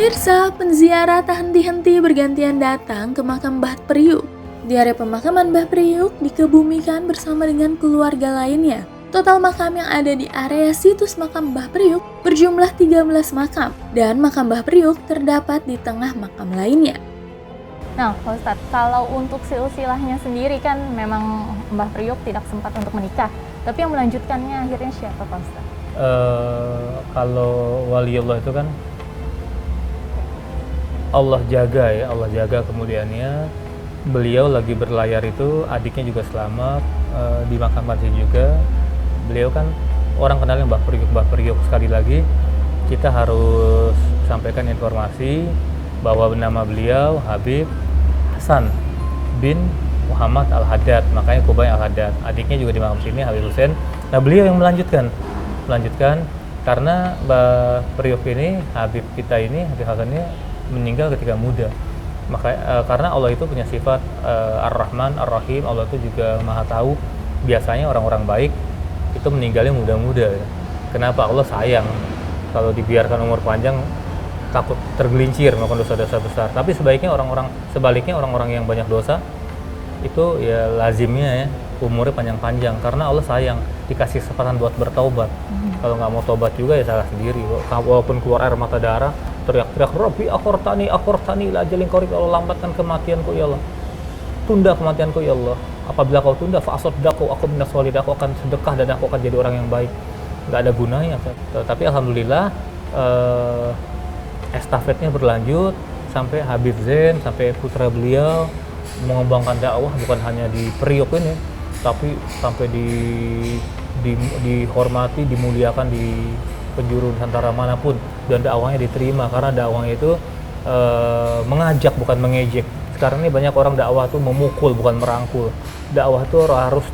Pemirsa, penziarah tak henti-henti bergantian datang ke makam Mbah Priuk. Di area pemakaman Mbah Priuk dikebumikan bersama dengan keluarga lainnya. Total makam yang ada di area situs makam Mbah Priuk berjumlah 13 makam, dan makam Mbah Priuk terdapat di tengah makam lainnya. Nah, Pak Ustadz, kalau untuk silsilahnya sendiri kan memang Mbah Priuk tidak sempat untuk menikah, tapi yang melanjutkannya akhirnya siapa, Pak Ustadz? Kalau waliullah itu kan Allah jaga kemudiannya. Beliau lagi berlayar itu, adiknya juga selamat, dimakamkan juga. Beliau kan orang kenalnya Mbah Priuk. Sekali lagi kita harus sampaikan informasi bahwa nama beliau Habib Hasan bin Muhammad Al-Haddad, makanya Kubay Al-Haddad. Adiknya juga di makam sini, Habib Hussein. Nah, beliau yang melanjutkan karena Mbah Priuk ini, Habib kita ini, Habib Hasan ini meninggal ketika muda. Karena Allah itu punya sifat Ar-Rahman, Ar-Rahim. Allah itu juga Maha Tahu. Biasanya orang-orang baik itu meninggalnya muda-muda. Kenapa? Allah sayang. Kalau dibiarkan umur panjang takut tergelincir melakukan dosa-dosa besar. Tapi sebaliknya orang-orang yang banyak dosa itu ya lazimnya ya umurnya panjang-panjang, karena Allah sayang, dikasih kesempatan buat bertaubat. Kalau nggak mau taubat juga ya salah sendiri. Walaupun keluar air mata darah, teriak-teriak, Rabbi akhortani la ajalin qarib, Allah lambatkan kematianku ya Allah, tunda kematianku ya Allah. Apabila kau tunda, fa'asaddaqu, aku minas sholihin, aku akan sedekah dan aku akan jadi orang yang baik. Nggak ada gunanya. Tapi alhamdulillah estafetnya berlanjut sampai Habib Zain, sampai putra beliau mengembangkan dakwah bukan hanya di Priok ini, tapi sampai dihormati, dimuliakan di penjuru Nusantara manapun, dan dakwahnya diterima karena dakwahnya itu mengajak bukan mengejek. Sekarang ini banyak orang dakwah itu memukul bukan merangkul. Dakwah itu harus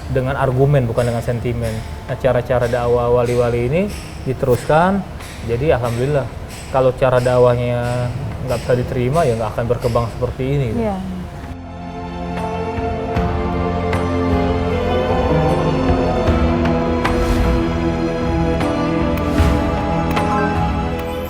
dengan argumen bukan dengan sentimen. Nah, cara-cara dakwah wali-wali ini diteruskan. Jadi alhamdulillah, kalau cara dakwahnya nggak bisa diterima ya nggak akan berkembang seperti ini. Iya.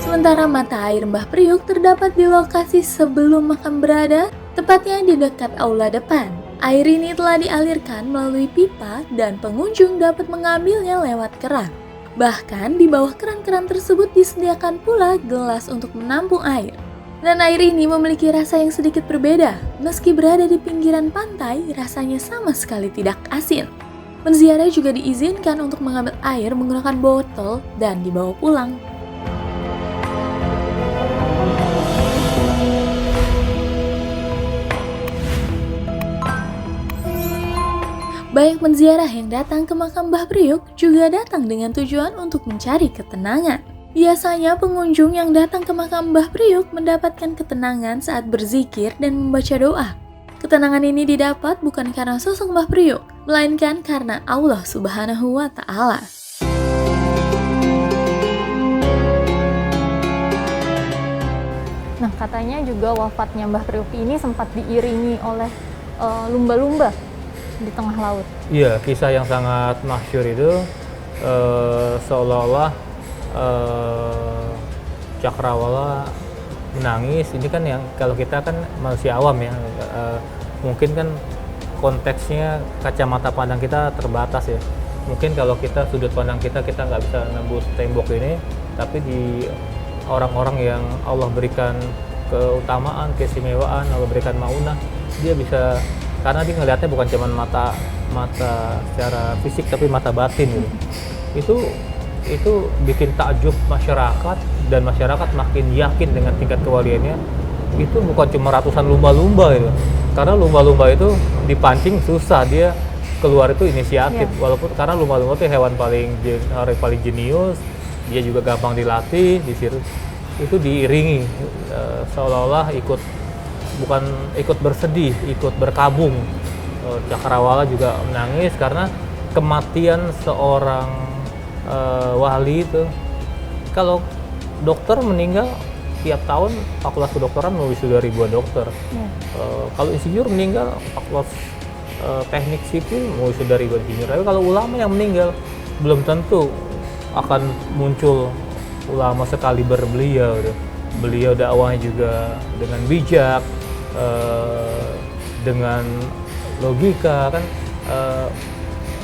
Sementara mata air Mbah Priuk terdapat di lokasi sebelum makam berada, tepatnya di dekat aula depan. Air ini telah dialirkan melalui pipa dan pengunjung dapat mengambilnya lewat keran. Bahkan di bawah keran-keran tersebut disediakan pula gelas untuk menampung air. Dan air ini memiliki rasa yang sedikit berbeda. Meski berada di pinggiran pantai, rasanya sama sekali tidak asin. Penziarah juga diizinkan untuk mengambil air menggunakan botol dan dibawa pulang. Banyak penziarah yang datang ke makam Mbah Priuk juga datang dengan tujuan untuk mencari ketenangan. Biasanya pengunjung yang datang ke makam Mbah Priuk mendapatkan ketenangan saat berzikir dan membaca doa. Ketenangan ini didapat bukan karena sosok Mbah Priuk, melainkan karena Allah Subhanahu wa Ta'ala. Nah, katanya juga wafatnya Mbah Priuk ini sempat diiringi oleh lumba-lumba di tengah laut. Iya, kisah yang sangat masyhur itu seolah-olah Cakrawala menangis. Ini kan yang kalau kita kan manusia awam ya, mungkin kan konteksnya kacamata pandang kita terbatas ya. Mungkin kalau kita sudut pandang kita nggak bisa nembus tembok ini, tapi di orang-orang yang Allah berikan keutamaan, keistimewaan, Allah berikan maunah, dia bisa, karena dia ngelihatnya bukan cuma mata secara fisik tapi mata batin gitu. Itu bikin takjub masyarakat, dan masyarakat makin yakin dengan tingkat kewaliannya. Itu bukan cuma ratusan lumba-lumba itu, karena lumba-lumba itu dipancing susah, dia keluar itu inisiatif. Walaupun karena lumba-lumba itu hewan paling jenius, dia juga gampang dilatih, itu diiringi seolah-olah bukan ikut bersedih, ikut berkabung. Cakrawala juga menangis karena kematian seorang wali itu. Kalau dokter meninggal tiap tahun, fakultas kedokteran sudah ribuan dokter. Kalau insinyur meninggal, fakultas teknik sipil sudah ribuan insinyur. Tapi kalau ulama yang meninggal, belum tentu akan muncul ulama sekaliber beliau. Beliau dakwahnya juga dengan bijak, dengan logika kan.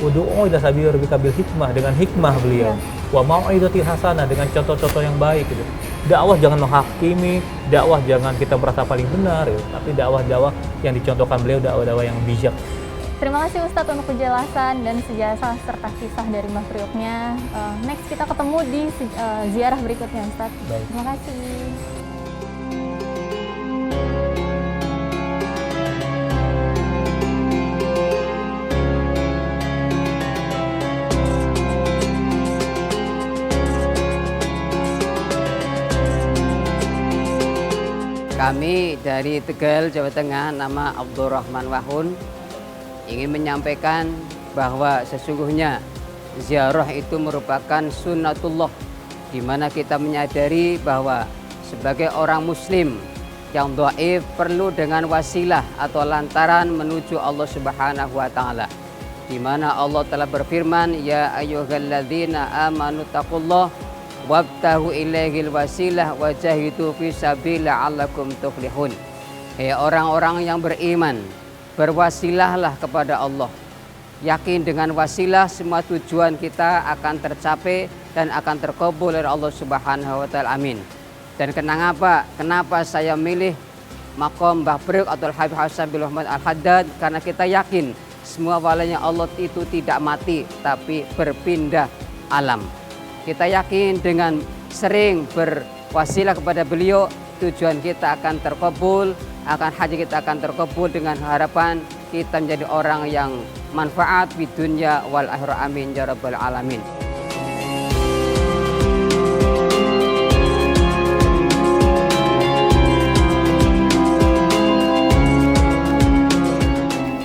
Ud'u ila sabili rabbika bil hikmah, dengan hikmah beliau. Wa mau'izatil hasanah, dengan contoh-contoh yang baik gitu. Dakwah jangan menghakimi, dakwah jangan kita merasa paling benar gitu. Tapi dakwah-dakwah yang dicontohkan beliau, dakwah-dakwah yang bijak. Terima kasih Ustadz untuk penjelasan dan sejarah serta kisah dari Mbah Prioknya. Next kita ketemu di ziarah berikutnya Ustadz. Baik. Terima kasih. Kami dari Tegal, Jawa Tengah, nama Abdurrahman Wahun, ingin menyampaikan bahwa sesungguhnya ziarah itu merupakan sunnatullah, di mana kita menyadari bahwa sebagai orang muslim yang dhaif perlu dengan wasilah atau lantaran menuju Allah Subhanahu wa taala. Di mana Allah telah berfirman, ya ayyuhalladzina amanu taqullah wabtahu ilaihil wasilah wajahidu fi sabilihi la'allakum tuflihun. Hei orang-orang yang beriman, berwasilahlah kepada Allah. Yakin dengan wasilah semua tujuan kita akan tercapai dan akan terkabul oleh Allah Subhanahu wa taala. Amin. Dan kenapa saya milih maqam Mbah Priok atau Habib Hasan bin Muhammad Al-Haddad? Karena kita yakin semua walinya Allah itu tidak mati tapi berpindah alam. Kita yakin dengan sering berwasilah kepada beliau, tujuan kita akan terkabul, akan haji kita akan terkabul dengan harapan kita menjadi orang yang manfaat di dunia wal akhirah. Amin ya rabbal alamin.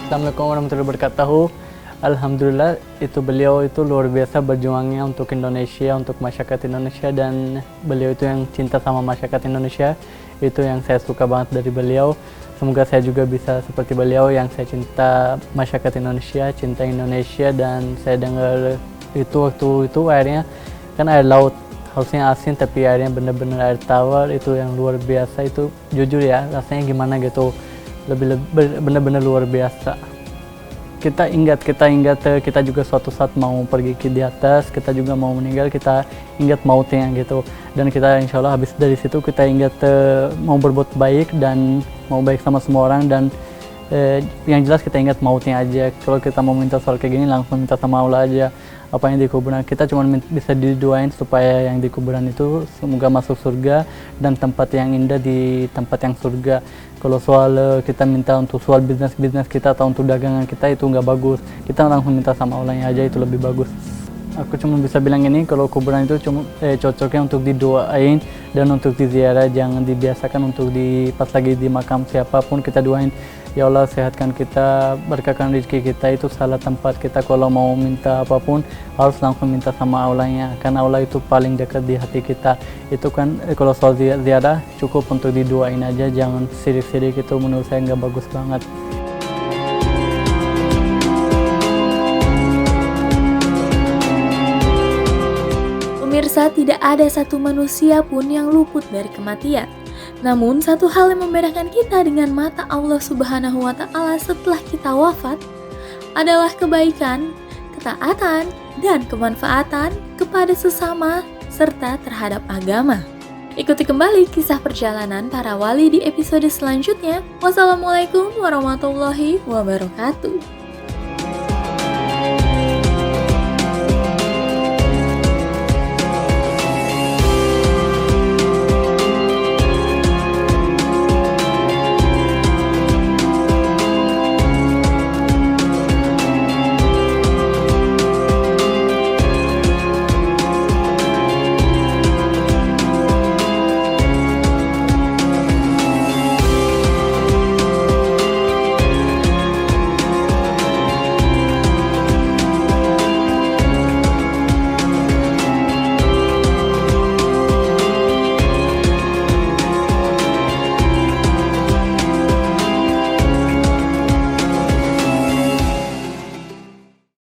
Assalamualaikum warahmatullahi wabarakatuh. Alhamdulillah, itu beliau itu luar biasa berjuangnya untuk Indonesia, untuk masyarakat Indonesia, dan beliau itu yang cinta sama masyarakat Indonesia. Itu yang saya suka banget dari beliau. Semoga saya juga bisa seperti beliau yang saya cinta masyarakat Indonesia, cinta Indonesia. Dan saya dengar itu waktu itu airnya kan air laut, harusnya asin tapi airnya benar-benar air tawar. Itu yang luar biasa, itu jujur ya rasanya gimana gitu, lebih benar-benar luar biasa. Kita ingat kita juga suatu saat mau pergi ke di atas, kita juga mau meninggal, kita ingat mautnya gitu. Dan kita insya Allah habis dari situ kita ingat mau berbuat baik dan mau baik sama semua orang. Dan yang jelas kita ingat mautnya aja. Kalau kita mau minta soal kayak gini langsung minta sama Allah aja. Apa yang di kuburan kita cuma bisa didoain supaya yang di kuburan itu semoga masuk surga dan tempat yang indah di tempat yang surga. Kalau soal kita minta untuk soal bisnis kita atau untuk dagangan kita itu nggak bagus. Kita langsung minta sama Allahnya aja, itu lebih bagus. Aku cuma bisa bilang ini, kalau kuburan itu cuma cocoknya untuk didoain dan untuk diziarah, jangan dibiasakan untuk pas lagi di makam siapapun kita doain. Ya Allah sehatkan kita, berkahkan rezeki kita. Itu salah tempat. Kita kalau mau minta apapun harus langsung minta sama Allahnya, karena Allah itu paling dekat di hati kita. Itu kan kalau soal ziarah cukup untuk didoain aja, jangan sirik-sirik. Itu menurut saya nggak bagus banget. Pemirsa, tidak ada satu manusia pun yang luput dari kematian. Namun, satu hal yang membedakan kita dengan mata Allah Subhanahu wa Ta'ala setelah kita wafat adalah kebaikan, ketaatan, dan kemanfaatan kepada sesama serta terhadap agama. Ikuti kembali kisah perjalanan para wali di episode selanjutnya. Wassalamualaikum warahmatullahi wabarakatuh.